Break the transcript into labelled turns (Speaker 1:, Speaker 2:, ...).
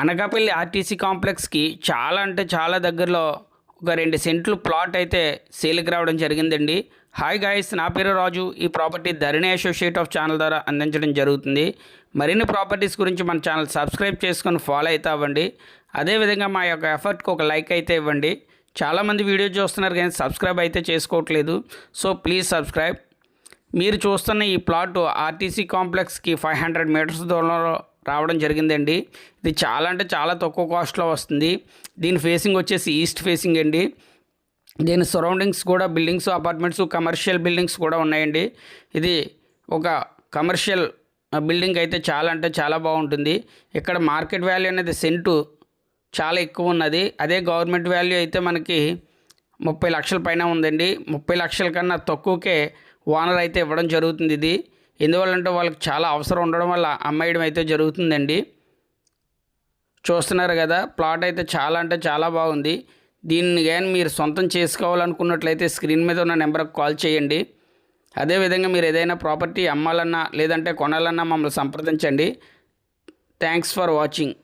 Speaker 1: Anakapalli RTC కాంప్లెక్స్కి చాలా అంటే చాలా దగ్గరలో ఒక 2 సెంట్లు ప్లాట్ అయితే సేల్కి రావడం జరిగిందండి. హాయ్ గాయస్, నా పేరు రాజు. ఈ property Dharani associate of channel ద్వారా అందించడం జరుగుతుంది. మరిన్ని ప్రాపర్టీస్ గురించి మన ఛానల్ సబ్స్క్రైబ్ చేసుకొని ఫాలో అయితే అవ్వండి. అదేవిధంగా మా యొక్క ఎఫర్ట్కి ఒక లైక్ అయితే ఇవ్వండి. చాలామంది వీడియో చూస్తున్నారు కానీ సబ్స్క్రైబ్ అయితే చేసుకోవట్లేదు. So please subscribe. మీరు చూస్తున్న ఈ ప్లాట్ ఆర్టీసీ కాంప్లెక్స్కి 500 మీటర్స్ దూరంలో రావడం జరిగిందండి. ఇది చాలా అంటే చాలా తక్కువ కాస్ట్లో వస్తుంది. దీని ఫేసింగ్ వచ్చేసి ఈస్ట్ ఫేసింగ్ అండి. దీని సరౌండింగ్స్ కూడా బిల్డింగ్స్, అపార్ట్మెంట్స్, కమర్షియల్ బిల్డింగ్స్ కూడా ఉన్నాయండి. ఇది ఒక కమర్షియల్ బిల్డింగ్ అయితే చాలా అంటే చాలా బాగుంటుంది. ఇక్కడ మార్కెట్ వాల్యూ అనేది సెంటు చాలా ఎక్కువ ఉన్నది. అదే గవర్నమెంట్ వాల్యూ అయితే మనకి 30 లక్షల పైన ఉందండి. 30 లక్షల కన్నా తక్కువకే ఓనర్ అయితే ఇవ్వడం జరుగుతుంది. ఇది ఎందువల్లంటే వాళ్ళకి చాలా అవసరం ఉండడం వల్ల అమ్మేయడం అయితే జరుగుతుందండి. చూస్తున్నారు కదా, ప్లాట్ అయితే చాలా అంటే చాలా బాగుంది. దీన్ని కానీ మీరు సొంతం చేసుకోవాలనుకున్నట్లయితే స్క్రీన్ మీద ఉన్న నెంబర్కి కాల్ చేయండి. అదేవిధంగా మీరు ఏదైనా ప్రాపర్టీ అమ్మాలన్నా లేదంటే కొనాలన్నా మమ్మల్ని సంప్రదించండి. Thanks for watching.